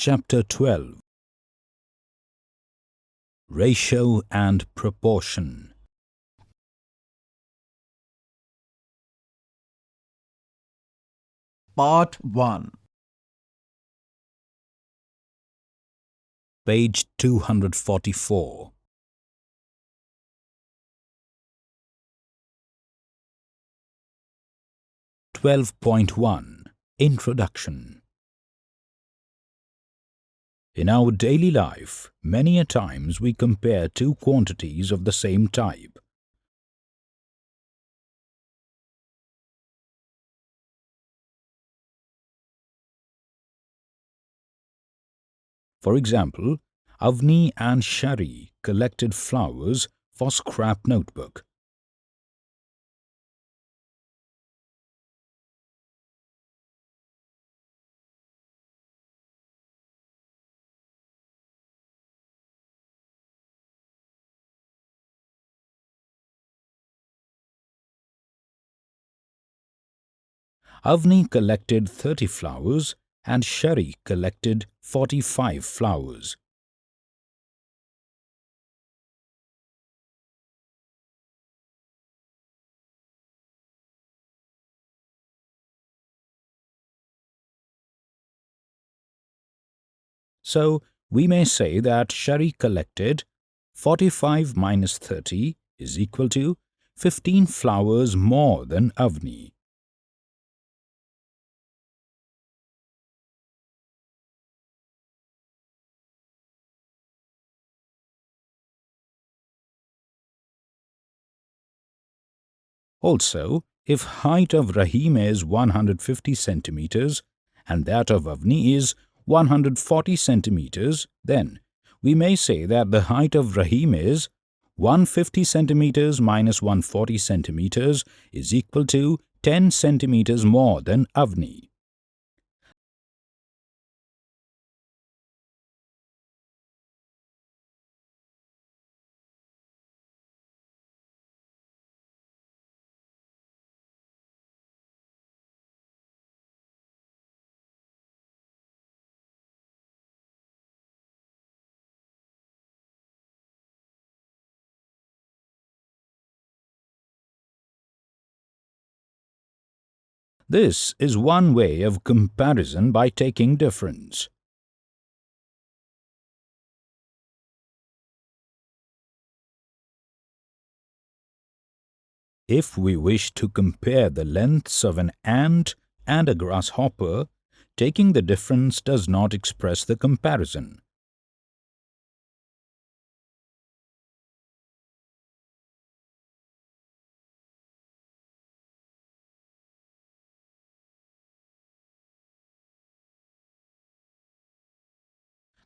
Chapter 12 Ratio and Proportion. Part 1. Page 244. (12.1) Introduction. In our daily life, many a times we compare two quantities of the same type. For example, Avni and Shari collected flowers for scrap notebook. Avni collected 30 flowers and Shari collected 45 flowers. So, we may say that Shari collected 45 minus 30 is equal to 15 flowers more than Avni. Also, if height of Rahim is 150 centimeters and that of Avni is 140 centimeters, then we may say that the height of Rahim is 150 centimeters minus 140 centimeters is equal to 10 centimeters more than Avni. This is one way of comparison by taking difference. If we wish to compare the lengths of an ant and a grasshopper, taking the difference does not express the comparison.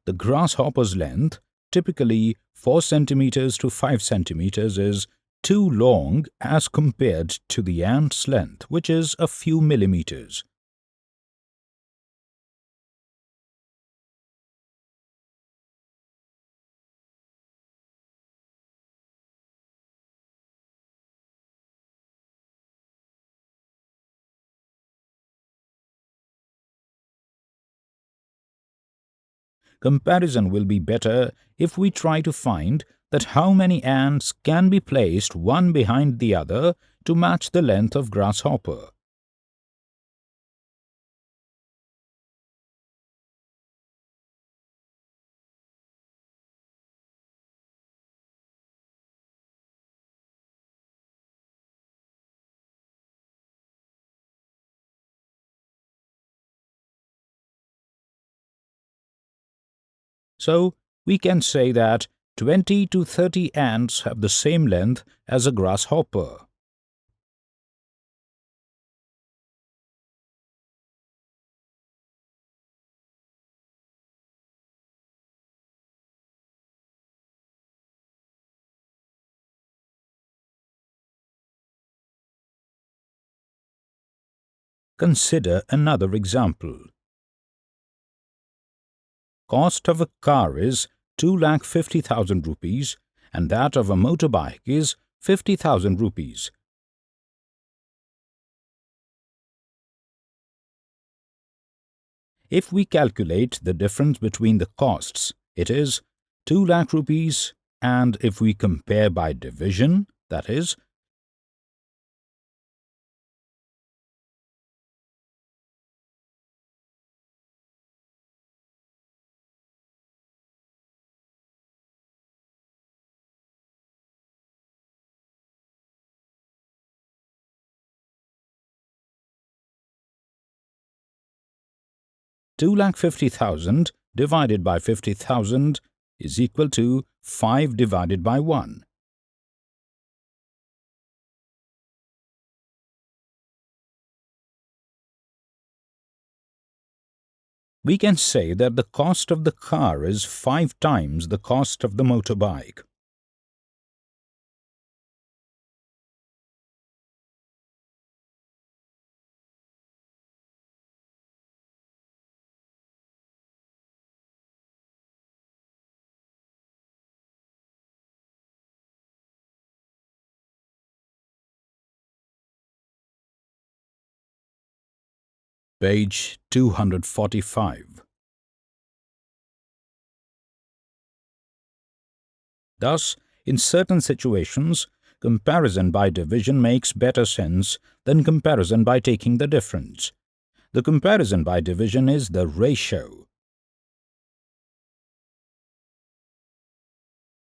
The grasshopper's length, typically 4 centimeters to 5 centimeters, is too long as compared to the ant's length, which is a few millimeters. Comparison will be better if we try to find that how many ants can be placed one behind the other to match the length of grasshopper. So, we can say that 20 to 30 ants have the same length as a grasshopper. Consider another example. Cost of a car is 2,50,000 rupees and that of a motorbike is 50,000 rupees. If we calculate the difference between the costs, it is 2 lakh rupees, and if we compare by division, that is 2,50,000 divided by 50,000 is equal to 5 divided by 1. We can say that the cost of the car is 5 times the cost of the motorbike. Page 245. Thus, in certain situations, comparison by division makes better sense than comparison by taking the difference. The comparison by division is the ratio.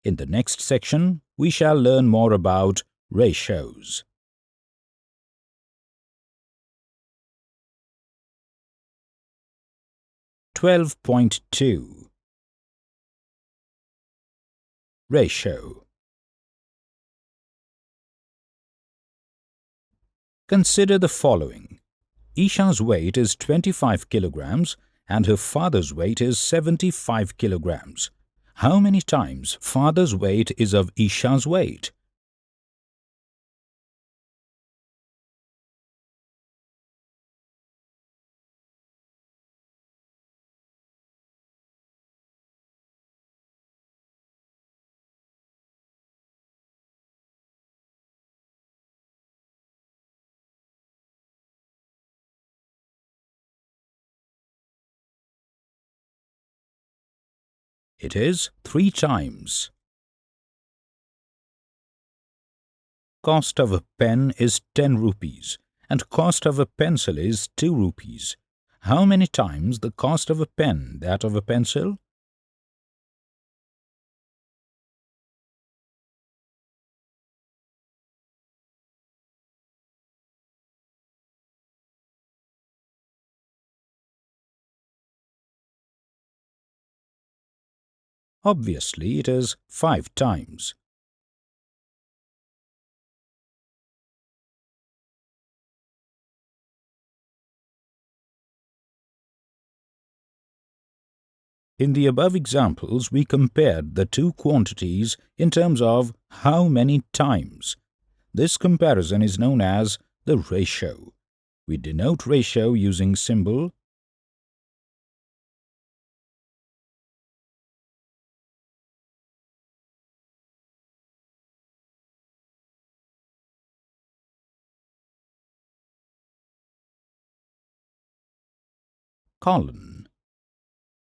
In the next section, we shall learn more about ratios. (12.2) Ratio. Consider the following. Isha's weight is 25 kilograms and her father's weight is 75 kilograms. How many times father's weight is of Isha's weight? It is 3 times. Cost of a pen is 10 rupees and cost of a pencil is 2 rupees. How many times the cost of a pen that of a pencil? Obviously, it is 5 times. In the above examples, we compared the two quantities in terms of how many times. This comparison is known as the ratio. We denote ratio using symbol .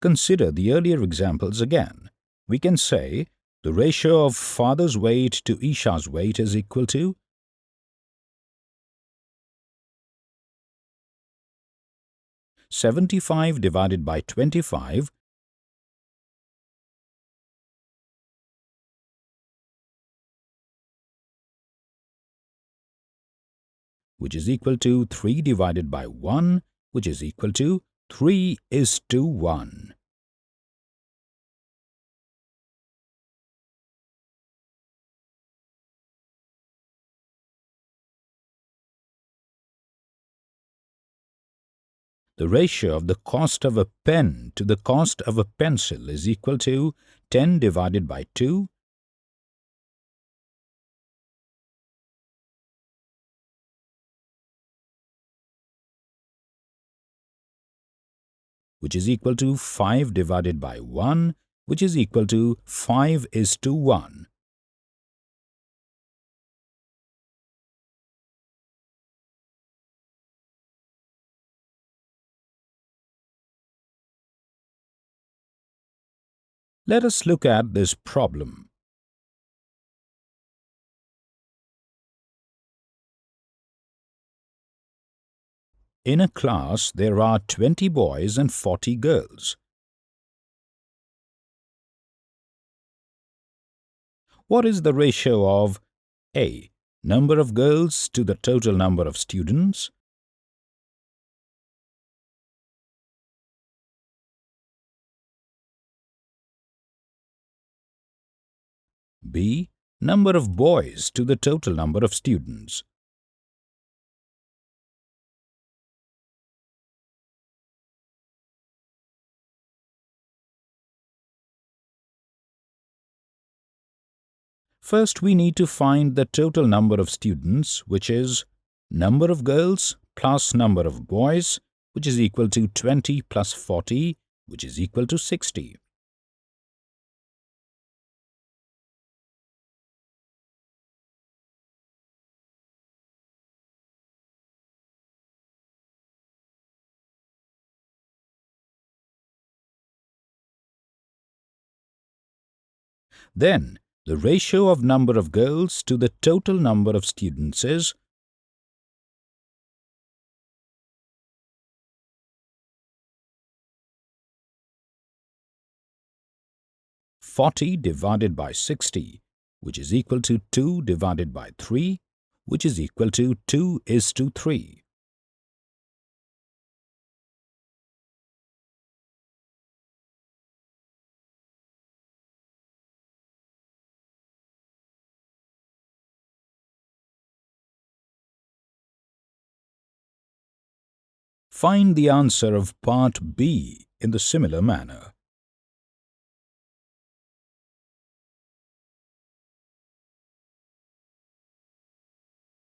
Consider the earlier examples again. We can say the ratio of father's weight to Isha's weight is equal to 75 divided by 25, which is equal to 3 divided by 1, which is equal to 3:1. The ratio of the cost of a pen to the cost of a pencil is equal to 10 divided by 2, which is equal to 5 divided by 1, which is equal to 5:1. Let us look at this problem. In a class, there are 20 boys and 40 girls. What is the ratio of A. Number of girls to the total number of students, B. Number of boys to the total number of students? First, we need to find the total number of students, which is number of girls plus number of boys, which is equal to 20 plus 40, which is equal to 60. Then, the ratio of number of girls to the total number of students is 40 divided by 60, which is equal to 2 divided by 3, which is equal to 2:3. Find the answer of part B in the similar manner.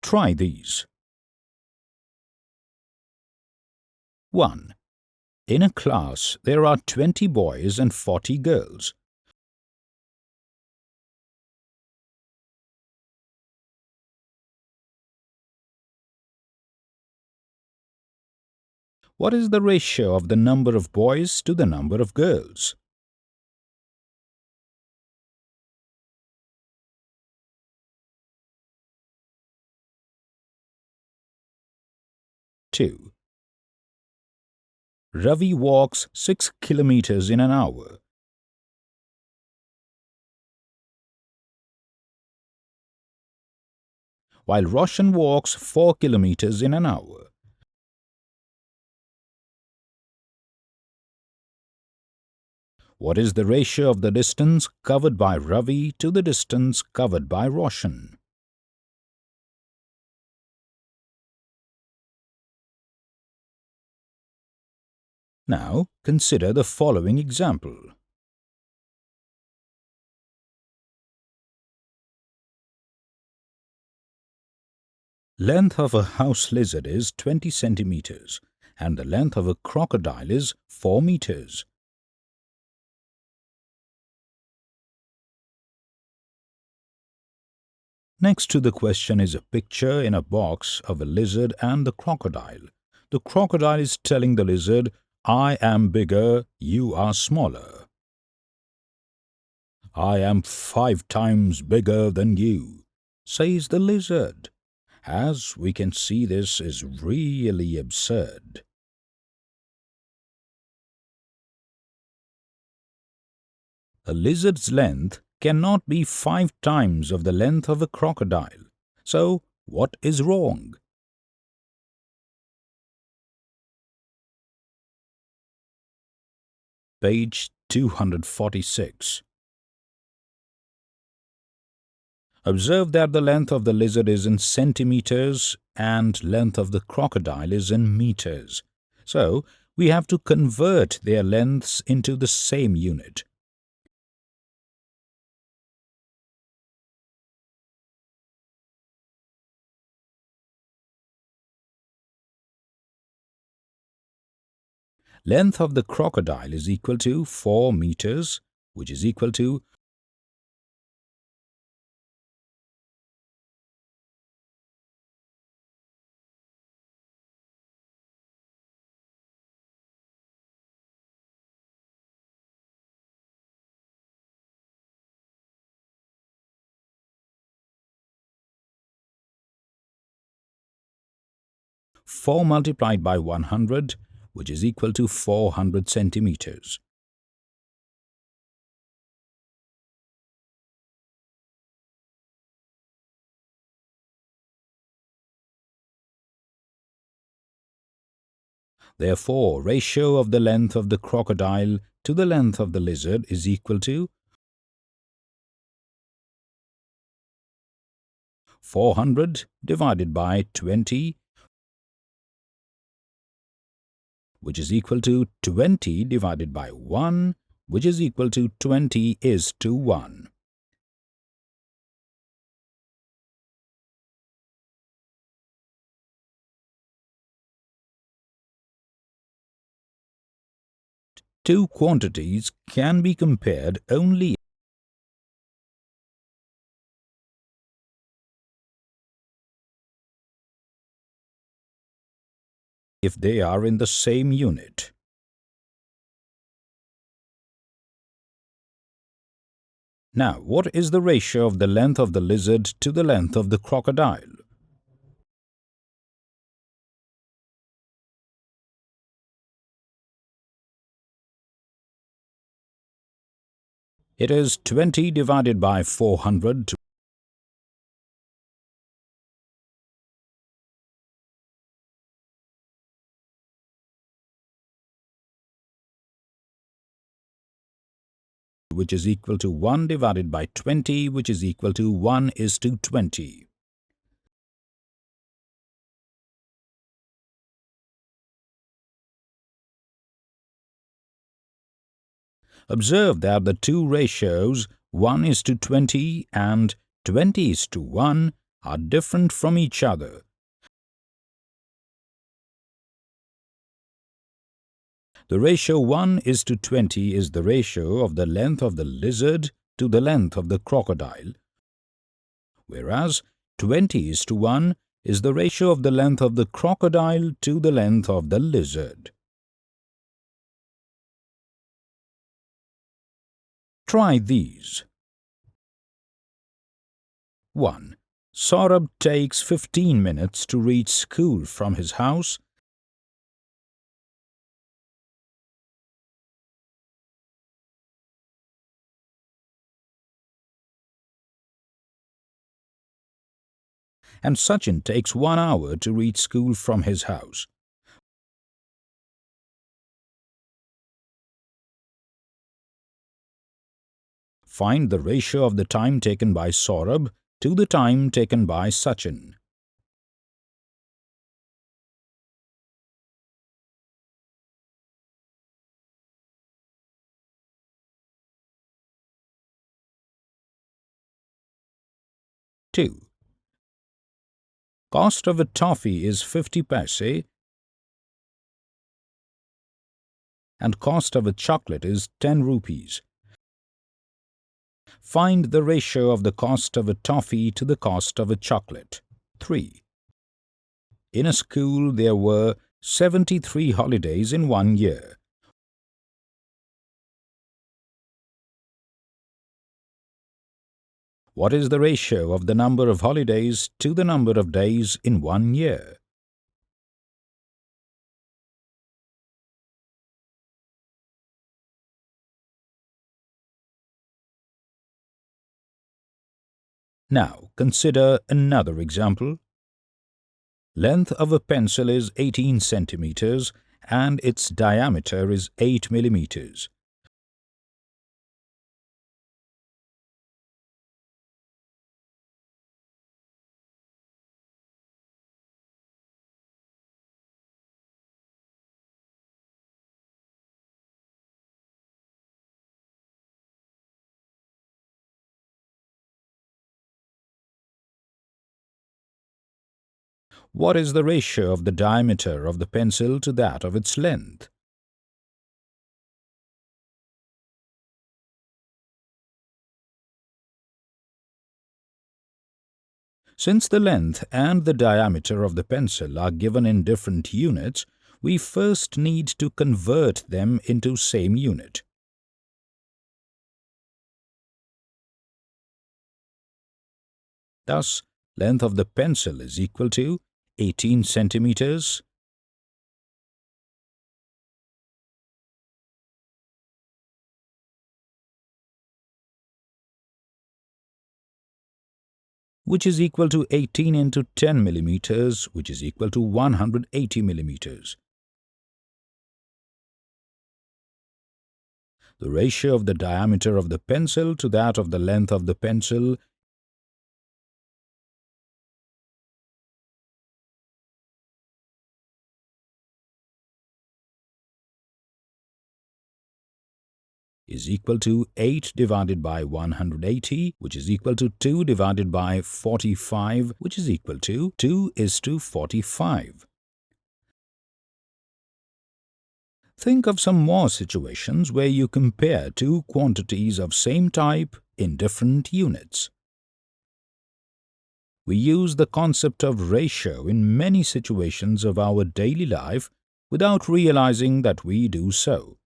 Try these. 1. In a class, there are 20 boys and 40 girls. What is the ratio of the number of boys to the number of girls? Two. Ravi walks 6 kilometers in an hour. While Roshan walks 4 kilometers in an hour. What is the ratio of the distance covered by Ravi to the distance covered by Roshan? Now, consider the following example. Length of a house lizard is 20 centimeters and the length of a crocodile is 4 meters. Next to the question is a picture in a box of a lizard and the crocodile. The crocodile is telling the lizard, "I am bigger, you are smaller." "I am 5 times bigger than you," says the lizard. As we can see, this is really absurd. A lizard's length cannot be 5 times of the length of a crocodile. So, what is wrong? Page 246. Observe that the length of the lizard is in centimeters and length of the crocodile is in meters. So, we have to convert their lengths into the same unit. Length of the crocodile is equal to 4 meters, which is equal to 4 multiplied by 100, which is equal to 400 centimeters. Therefore, ratio of the length of the crocodile to the length of the lizard is equal to 400 divided by 20, which is equal to 20 divided by 1, which is equal to 20:1. Two quantities can be compared only if they are in the same unit. Now, what is the ratio of the length of the lizard to the length of the crocodile? It is 20 divided by 400, which is equal to 1 divided by 20, which is equal to 1:20. Observe that the two ratios 1:20 and 20:1 are different from each other. The ratio 1:20 is the ratio of the length of the lizard to the length of the crocodile, whereas 20:1 is the ratio of the length of the crocodile to the length of the lizard. Try these. 1. Saurabh takes 15 minutes to reach school from his house and Sachin takes 1 hour to reach school from his house. Find the ratio of the time taken by Saurabh to the time taken by Sachin. Two. Cost of a toffee is 50 paise and cost of a chocolate is 10 rupees. Find the ratio of the cost of a toffee to the cost of a chocolate. 3. In a school there were 73 holidays in 1 year. What is the ratio of the number of holidays to the number of days in 1 year? Now, consider another example. Length of a pencil is 18 centimeters and its diameter is 8 millimeters. What is the ratio of the diameter of the pencil to that of its length? Since the length and the diameter of the pencil are given in different units, we first need to convert them into same unit. Thus, length of the pencil is equal to 18 centimeters? Which is equal to 18 into 10 millimeters, which is equal to 180 millimeters. The ratio of the diameter of the pencil to that of the length of the pencil is equal to 8 divided by 180, which is equal to 2 divided by 45, which is equal to 2:45. Think of some more situations where you compare two quantities of same type in different units. We use the concept of ratio in many situations of our daily life without realizing that we do so.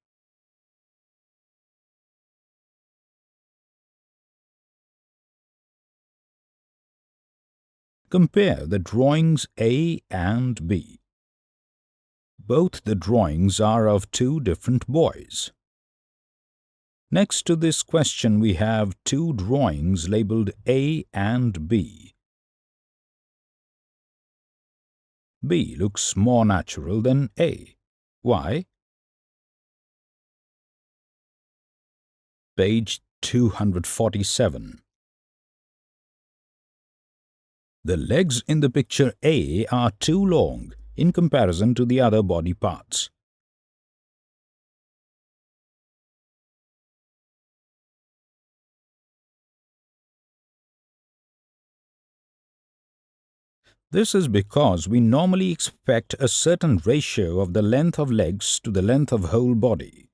Compare the drawings A and B. Both the drawings are of two different boys. Next to this question we have two drawings labeled A and B. B looks more natural than A. Why? Page 247. The legs in the picture A are too long in comparison to the other body parts. This is because we normally expect a certain ratio of the length of legs to the length of whole body.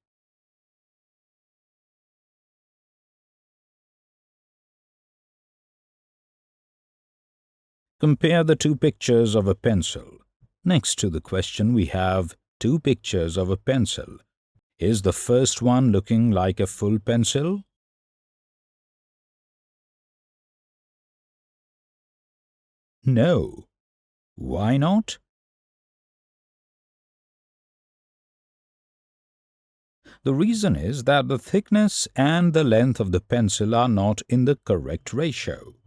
Compare the two pictures of a pencil. Next to the question we have two pictures of a pencil. Is the first one looking like a full pencil? No. Why not? The reason is that the thickness and the length of the pencil are not in the correct ratio.